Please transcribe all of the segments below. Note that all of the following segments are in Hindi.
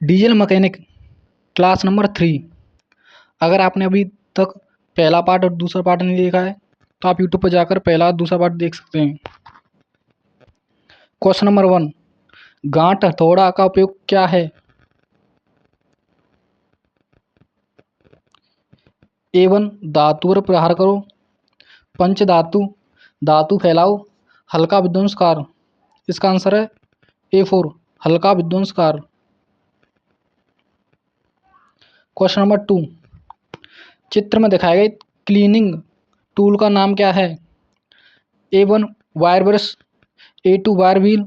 Diesel mechanic class number 3। अगर आपने अभी तक पहला पार्ट और दूसरा पार्ट नहीं देखा है तो आप यूट्यूब पर जाकर पहला और दूसरा पार्ट देख सकते हैं। क्वेश्चन नंबर 1, गांठ हथौड़ा का उपयोग क्या है? A1 धातु पर प्रहार करो, पंच धातु, धातु फैलाओ, हल्का विध्वंसकार। इसका आंसर है A4 हल्का विध्वंसकार। क्वेश्चन नंबर 2, चित्र में दिखाए गए क्लीनिंग टूल का नाम क्या है? A1 wire brush, A2 wire wheel,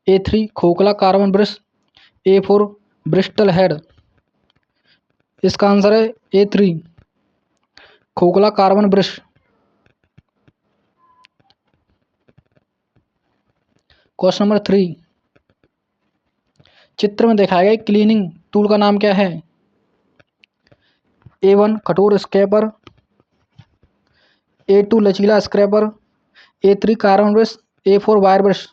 A3 खोखला carbon brush, A4 Bristol head. इसका आंसर है A3 खोखला कार्बन ब्रश। क्वेश्चन नंबर 3, चित्र में दिखाए गए क्लीनिंग टूल का नाम क्या है? A1 कठोर स्क्रैपर, A2 लचीला scraper, A3 carbon brush, A4 wire brush.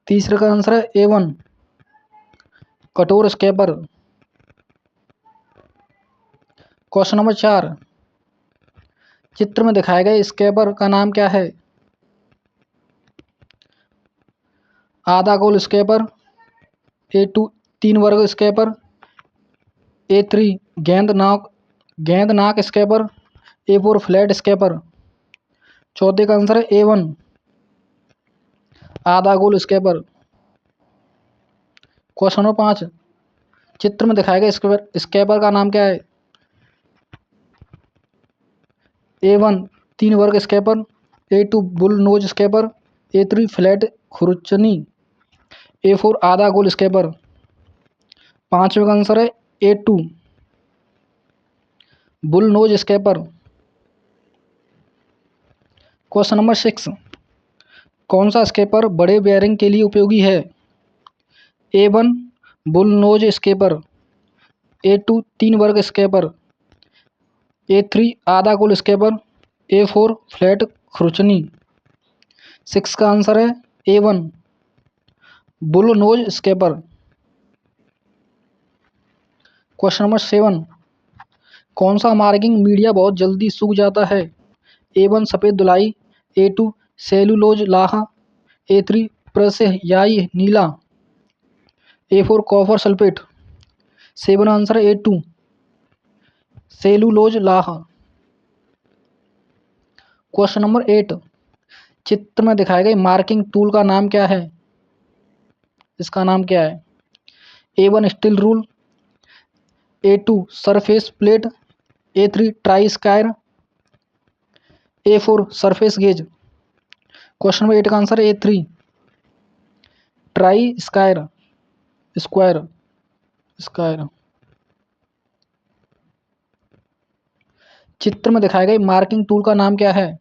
तीसरे का आंसर है A1 कठोर स्क्रैपर। क्वेश्चन नंबर 4, चित्र में दिखाए गए स्क्रैपर का नाम क्या है? आधा गोल स्क्रैपर, A2 तीन वर्ग स्क्रैपर, A3 गेंद नाक स्क्रैपर, A4 फ्लैट स्क्रैपर। चौथे का आंसर है A1 आधा गोल स्क्रैपर। क्वेश्चन नंबर 5, चित्र में दिखाए गए स्क्रैपर का नाम क्या है? A1 तीन वर्ग scraper, A2 bull nose scraper, A3 flat खुरचनी, A4 आधा गोल स्क्रैपर। पांचवें का आंसर है A2 bull nose scraper. Question number 6, कौन सा स्क्रैपर बड़े बेयरिंग के लिए उपयोगी है? A1 bull nose scraper, A2 तीन वर्ग स्क्रैपर, A3 आधा गोल स्क्रैपर, A4 फ्लैट खुरचनी। 6 का आंसर है A1 bull nose scraper. Question number 7, कौन सा मार्किंग मीडिया बहुत जल्दी सूख जाता है? A1 सफ़ेद धुलाई, A2 सेलुलोज लाहा, A3 प्रस्यायी नीला, A4 कॉपर सल्फेट। 7 आंसर है A2 सेलुलोज लाहा। क्वेश्चन नंबर 8, चित्र में दिखाए गए मार्किंग टूल का नाम क्या है? इसका नाम क्या है? A1 steel rule, A2 surface plate, A3 try square, A4 surface gauge. Question number 8 का आंसर है A3 try square square square. चित्र में दिखाए गए मार्किंग टूल का नाम क्या है?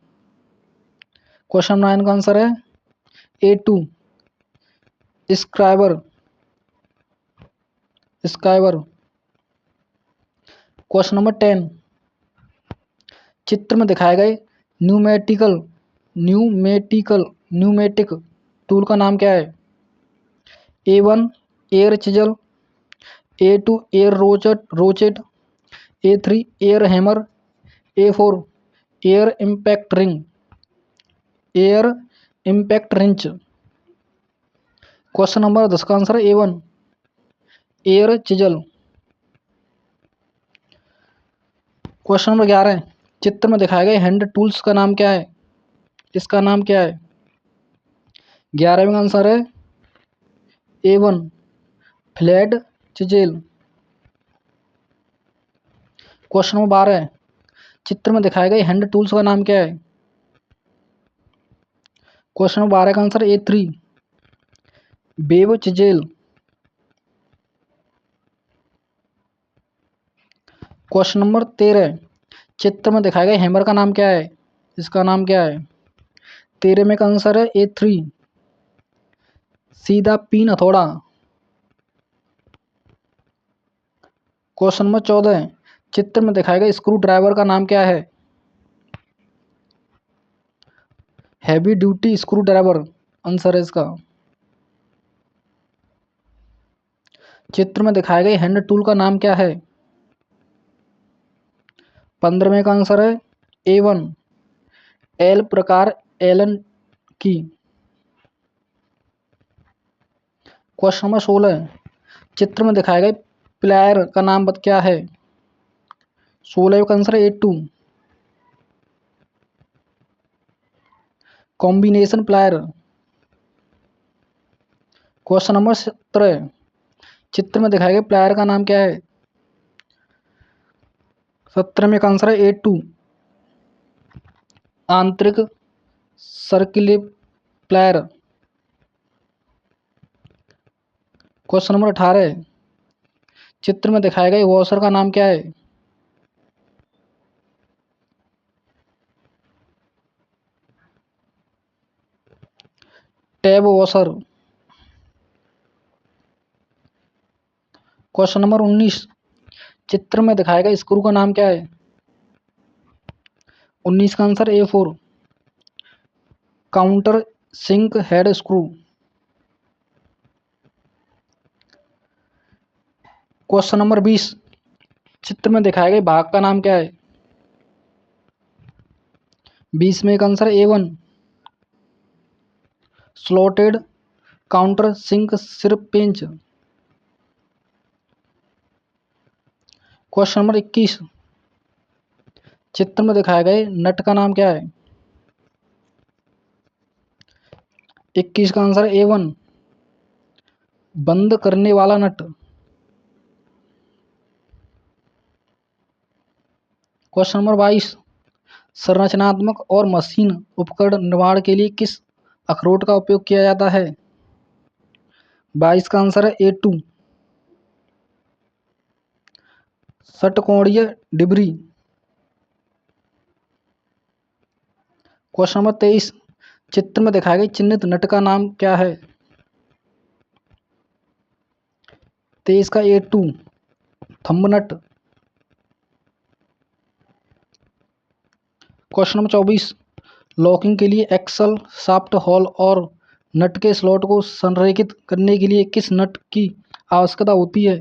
क्वेश्चन 9 का आंसर है A2 scriber scriber. Question number 10, चित्र में दिखाए गए न्यूमेटिक टूल का नाम क्या है? A1 air chisel, A2 air ratchet, A3 air hammer, A4 air impact wrench. Question number 10 का आंसर है A1 air chisel. Question number 11, चित्र में दिखाए गए हैंड टूल्स का नाम क्या है? इसका नाम क्या है? 11वें का आंसर है A1 फ्लैट चिजेल। क्वेश्चन नंबर 12, चित्र में दिखाए गए हैंड टूल्स का नाम क्या है? क्वेश्चन नंबर 12 का आंसर A3 बेव चिजेल। क्वेश्चन नंबर 13, चित्र में दिखाए गए हैमर का नाम क्या है? इसका नाम क्या है? 13वें का आंसर है A3 सीधा पीन हथौड़ा। क्वेश्चन नंबर 14, चित्र में दिखाए गए स्क्रू ड्राइवर का नाम क्या है? Heavy duty screw driver answer है इसका। चित्र में दिखाए गए हैंड टूल का नाम क्या है? 15वें का आंसर है A1 एल प्रकार एलन की। क्वेश्चन नंबर 16 चित्र में दिखाए गए प्लायर का नाम क्या है? 16 का आंसर है A2 combination plier. Question number 17 चित्र में दिखाए गए प्लायर का नाम क्या है? 17 का आंसर है A2 आंतरिक सर्किल प्लायर। क्वेश्चन नंबर 18 चित्र में दिखाए गए वॉशर का नाम क्या है? Tab washer. क्वेश्चन नंबर 19 चित्र में दिखाए गए स्क्रू का नाम क्या है? 19 का answer A4 countersink head screw. Question number 20 चित्र में दिखाए गए भाग का नाम क्या है? 20 में का answer A1 slotted counter sink सिर्फ पेंच। क्वेश्चन नंबर 21 चित्र में दिखाए गए नट का नाम क्या है? 21 का आंसर A1 बंद करने वाला नट। क्वेश्चन नंबर 22 संरचनात्मक और मशीन उपकरण निर्माण के लिए किस अखरोट का उपयोग किया जाता है? 22 का आंसर है A2 षटकोणीय डिबरी। क्वेश्चन नंबर 23 चित्र में दिखाए गए चिन्हित नट का नाम क्या है? 23 का A2 थंब नट। क्वेश्चन नंबर 24 लॉकिंग के लिए एक्सल शाफ्ट होल और नट के स्लॉट को संरेखित करने के लिए किस नट की आवश्यकता होती है?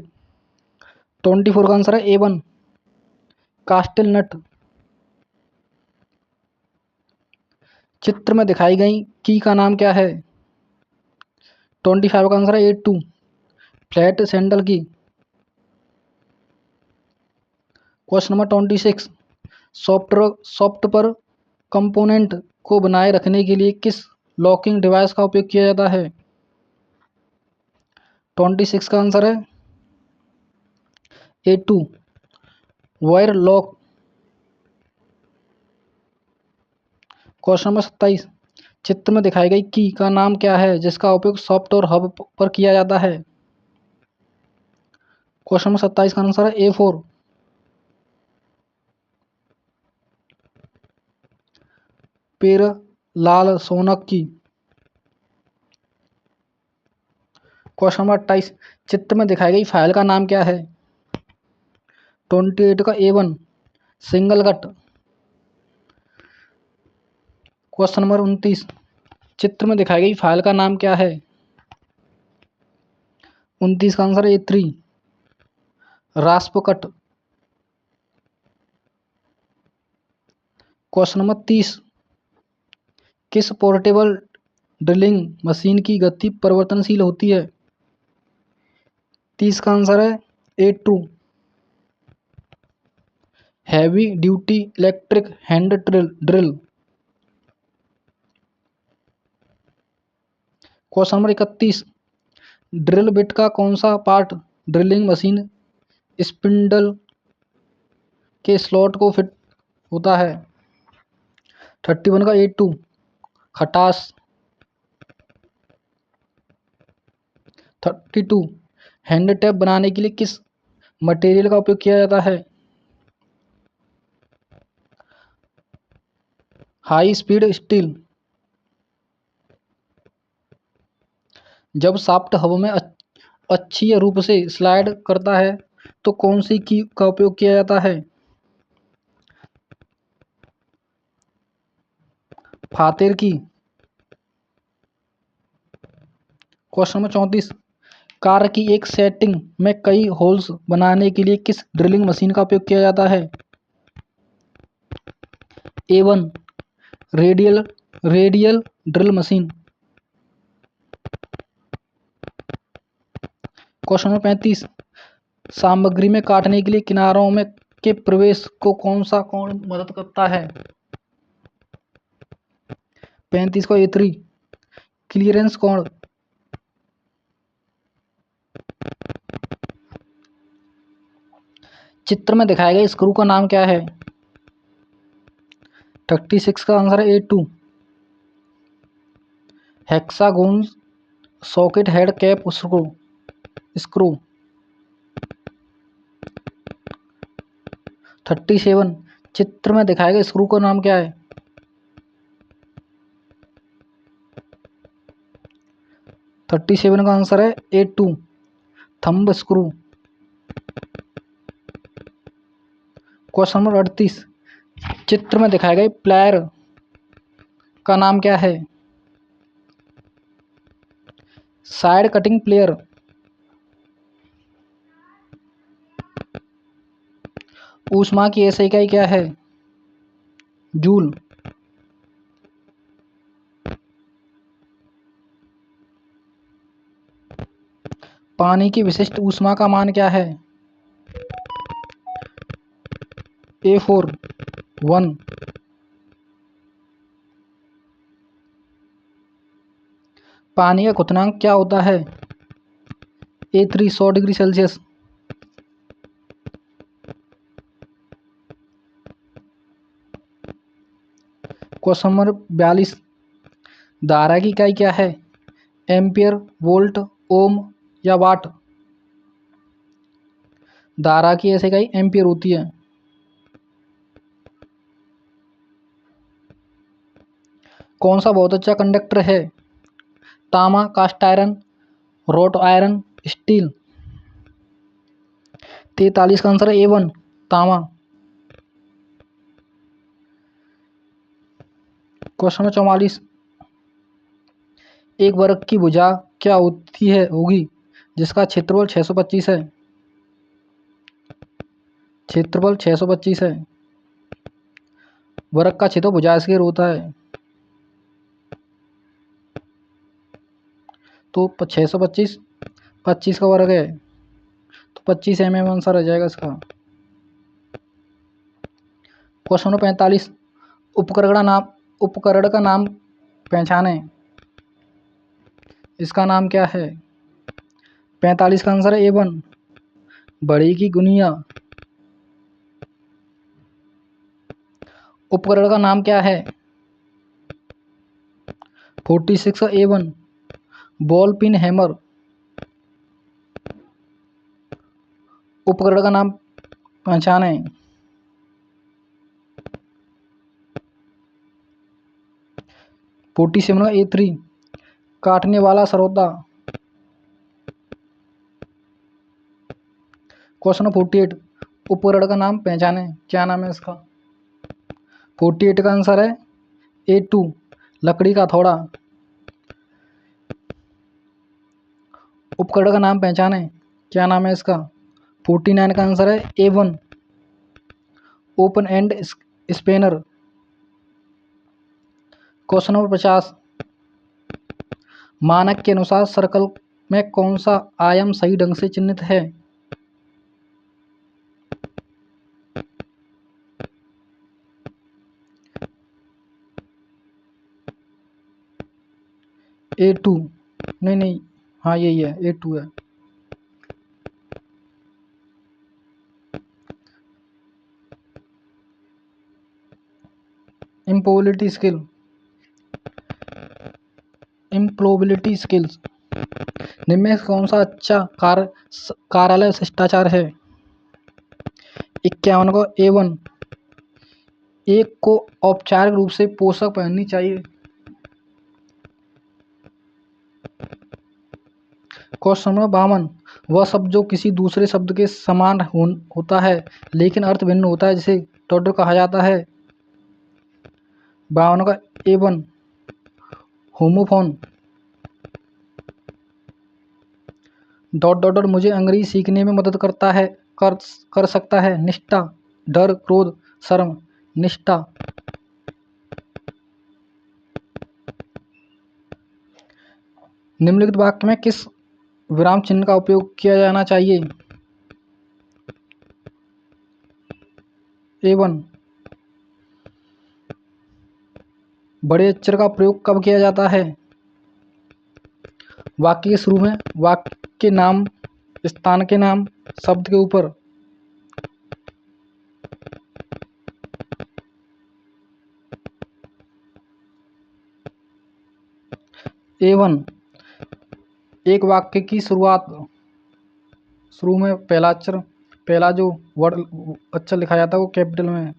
24 का आंसर है A1 कास्टिल नट। चित्र में दिखाई गई की का नाम क्या है? 25 का आंसर है A2 फ्लैट सैंडल की। क्वेश्चन नंबर 26 सॉफ्टवेयर कंपोनेंट को बनाए रखने के लिए किस लॉकिंग डिवाइस का उपयोग किया जाता है? 26 का आंसर है A2 wire lock. Question number 27 चित्र में दिखाई गई की का नाम क्या है जिसका उपयोग सॉफ्टवेयर हब पर किया जाता है? क्वेश्चन नंबर 27 का आंसर है A4 पेर लाल सोनक की। क्वेश्चन नंबर 28 चित्र में दिखाई गई फाइल का नाम क्या है? 28 का A1 single cut. Question number 29 चित्र में दिखाई गई फाइल का नाम क्या है? 29 का answer A3 रास्प cut. Question number 30 किस पोर्टेबल ड्रिलिंग मशीन की गति परिवर्तनशील होती है? 30 का आंसर है A2 heavy duty electric hand drill. Question number 31 drill bit का कौन सा पार्ट ड्रिलिंग मशीन स्पिंडल के स्लॉट को फिट होता है? 31 का A2 खटास। 32 हैंड टैप बनाने के लिए किस मटेरियल का उपयोग किया जाता है? High speed steel. जब शाफ्ट हवा में अक्षीय रूप से स्लाइड करता है तो कौन सी की का उपयोग किया जाता है? फातेर की। क्वेश्चन नंबर 34 कार की एक सेटिंग में कई होल्स बनाने के लिए किस ड्रिलिंग मशीन का उपयोग किया जाता है? A1 radial drill machine. Question number 35, सामग्री में काटने के लिए किनारों में के प्रवेश को कौन सा कोण मदद करता है? 35 को A3 क्लियरेंस कोण। चित्र में दिखाए गए स्क्रू का नाम क्या है? 36 का आंसर है A2 hexagon socket head cap screw. 37 चित्र में दिखाए गए स्क्रू का नाम क्या है? 37 का आंसर है A2 thumb screw. Question number 38, चित्र में दिखाए गए प्लायर का नाम क्या है? Side cutting player. ऊष्मा की ऐसी इकाई क्या है? जूल। पानी की विशिष्ट ऊष्मा का मान क्या है? A4 1। पानी का क्वथनांक क्या होता है? A3 100 degree Celsius. Question number 42, धारा की इकाई क्या है? एम्पियर, वोल्ट, ओम या वाट? धारा की ऐसी इकाई एम्पियर होती है। कौन सा बहुत अच्छा कंडक्टर है? तांबा, cast iron, wrought iron, steel. 43 का आंसर है A1 तांबा। क्वेश्चन नंबर 44, एक वर्ग की भुजा क्या होगी जिसका क्षेत्रफल 625 है? क्षेत्रफल 625 है। वर्ग का क्षेत्र भुजा स्क्वायर होता है। तो 625 25 का वर्ग है, तो 25 mm आंसर आ जाएगा इसका। क्वेश्चन नंबर 45, उपकरण का नाम पहचाने। इसका नाम क्या है? 45 का आंसर है A1 बड़ी की गुनिया। उपकरण का नाम क्या है? 46 का A1 बॉल पिन हैमर। उपकरण का नाम पहचाने। 47 का A3 काटने वाला सरोदा। क्वेश्चन 48, उपकरण का नाम पहचाने, क्या नाम है इसका? 48 का आंसर है A2 लकड़ी का हथौड़ा। उपकरण का नाम पहचाने, क्या नाम है इसका? 49 का आंसर है A1 open and spanner. Question number 50, मानक के अनुसार सर्कल में कौन सा आयाम सही ढंग से चिह्नित है? A2 नहीं, हाँ यही है A2 है। इम्प्रोबेबिलिटी स्किल्स निम्न में कौन सा अच्छा कार्यालय शिष्टाचार है? 51 को A1 एक को औपचारिक रूप से पोशाक पहननी चाहिए। क्वेश्चन नंबर 52, वह शब्द जो किसी दूसरे शब्द के समान होता है लेकिन अर्थ भिन्न होता है जिसे टोडर कहा जाता है। 52 का A1 homophone. Dot dot dot मुझे अंग्रेजी सीखने में मदद करता है, कर सकता है। निष्ठा, डर, क्रोध, शर्म। निष्ठा। निम्नलिखित वाक्य में किस विराम चिन्ह का उपयोग किया जाना चाहिए? A1 बड़े अक्षर का प्रयोग कब किया जाता है? वाक्य के शुरू में, वाक्य के नाम, स्थान के नाम, शब्द के ऊपर। A1 एक वाक्य की शुरुआत, शुरू में पहला अक्षर, पहला जो वर्ड अक्षर लिखा जाता है वो कैपिटल में है।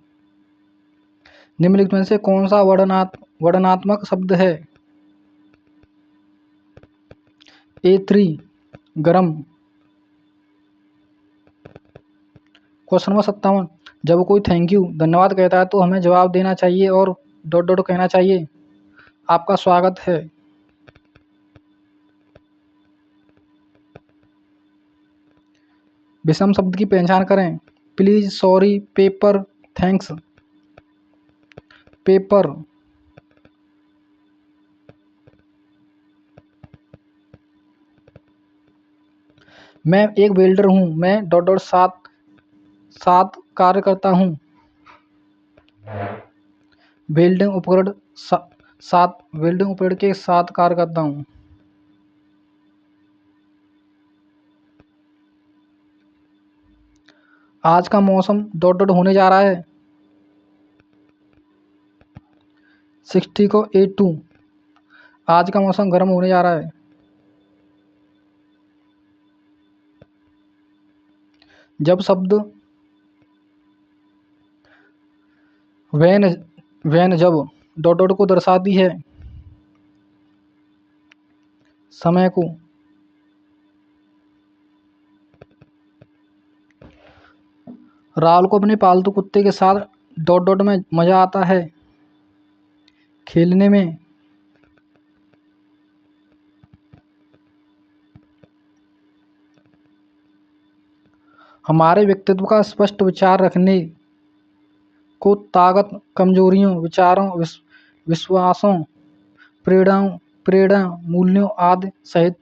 निम्नलिखित में से कौन सा वर्णनात्मक शब्द है? A3 गरम। क्वेश्चन नंबर 57, जब कोई थैंक यू धन्यवाद कहता है तो हमें जवाब देना चाहिए और डॉट डॉट कहना चाहिए। आपका स्वागत है। विषम शब्द की पहचान करें। Please, sorry, paper, thanks. Paper. मैं एक वेल्डर हूँ। मैं डॉट डॉट साथ कार्य करता हूँ। वेल्डिंग उपकरण वेल्डिंग उपकरण के साथ कार्य करता हूँ। आज का मौसम डॉट डॉट होने जा रहा है। 60 को A2 आज का मौसम गर्म होने जा रहा है। जब शब्द वैन जब डॉट डॉट को दर्शाती है, समय को। राहुल को अपने पालतू कुत्ते के साथ डॉट डॉट में मजा आता है, खेलने में। हमारे व्यक्तित्व का स्पष्ट विचार रखने को ताकत, कमजोरियों, विचारों, विश्वासों, प्रेरणा, मूल्यों आदि सहित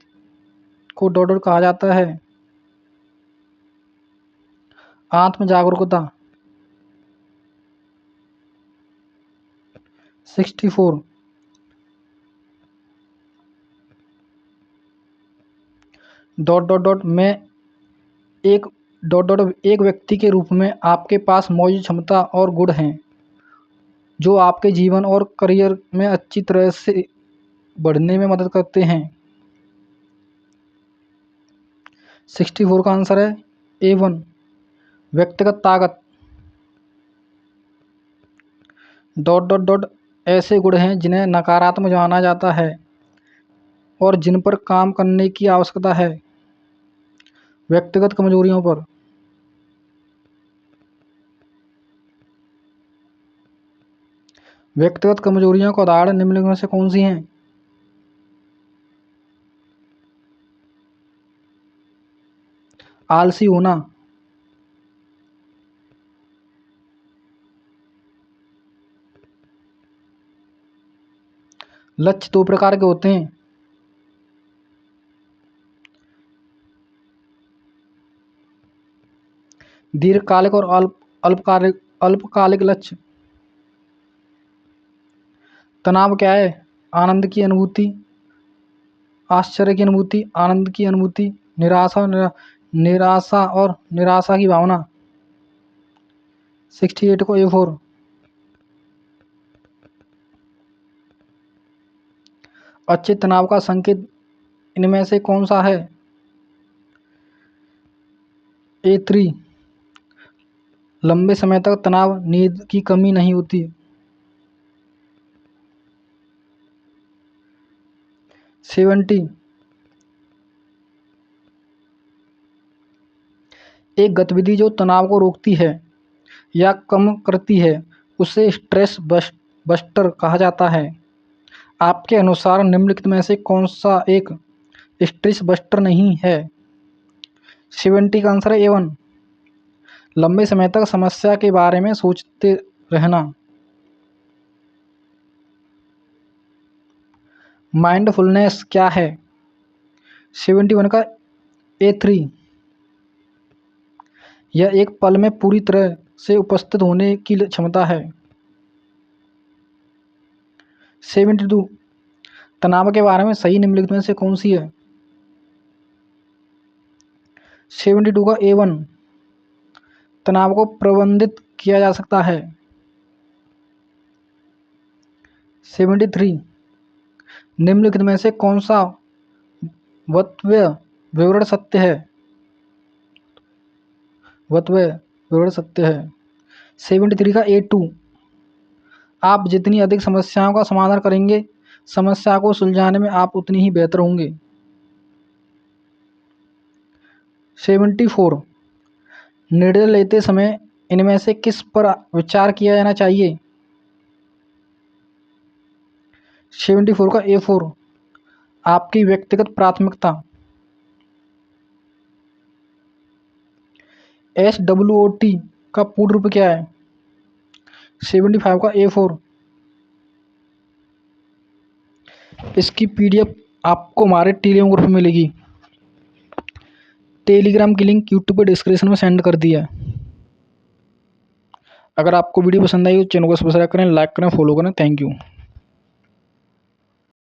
को डॉट डॉट कहा जाता है। आत्म जागरूकता। 64 डॉट डॉट डॉट मैं एक डॉट डॉट एक व्यक्ति के रूप में आपके पास मौजूद क्षमता और गुण हैं जो आपके जीवन और करियर में अच्छी तरह से बढ़ने में मदद करते हैं। 64 का आंसर है A1 व्यक्तिगत ताकत। डॉट डॉट डॉट ऐसे गुण हैं जिन्हें नकारात्मक माना जाता है और जिन पर काम करने की आवश्यकता है। व्यक्तिगत कमजोरियों पर। व्यक्तिगत कमजोरियों का उदाहरण निम्नलिखित में से कौन सी हैं? आलसी होना। लक्ष्य दो प्रकार के होते हैं। दीर्घकालिक और अल्पकालिक लक्ष्य। तनाव क्या है? आनंद की अनुभूति, आश्चर्य की अनुभूति, आनंद की अनुभूति, निराशा और निराशा की भावना। 68 को A4 अच्छे तनाव का संकेत इनमें से कौन सा है? A3 लंबे समय तक तनाव, नींद की कमी नहीं होती। 70 एक गतिविधि जो तनाव को रोकती है या कम करती है उसे स्ट्रेस बस्टर कहा जाता है। आपके अनुसार निम्नलिखित में से कौन सा एक स्ट्रेस बस्टर नहीं है? 70 का आंसर है A1, लंबे समय तक समस्या के बारे में सोचते रहना। माइंडफुलनेस क्या है? 71 का A3, यह एक पल में पूरी तरह से उपस्थित होने की क्षमता है। 72, तनाव के बारे में सही निम्नलिखित में से कौन सी है? 72 का A1, तनाव को प्रबंधित किया जा सकता है। 73, निम्नलिखित में से कौन सा वक्तव्य विवरण सत्य है? वक्तव्य विवरण सत्य है। 73 का A2, आप जितनी अधिक समस्याओं का समाधान करेंगे, समस्या को सुलझाने में आप उतनी ही बेहतर होंगे। 74, निर्णय लेते समय इनमें से किस पर विचार किया जाना चाहिए? 74 का A4, आपकी व्यक्तिगत प्राथमिकता। SWOT का पूर्ण रूप क्या है? 75 का A4, इसकी PDF आपको हमारे टेलीग्राम ग्रुप में मिलेगी। टेलीग्राम की लिंक यूट्यूब पर डिस्क्रिप्शन में सेंड कर दिया है। अगर आपको वीडियो पसंद आई तो चैनल को सब्सक्राइब करें, लाइक करें, फॉलो करें। Thank you.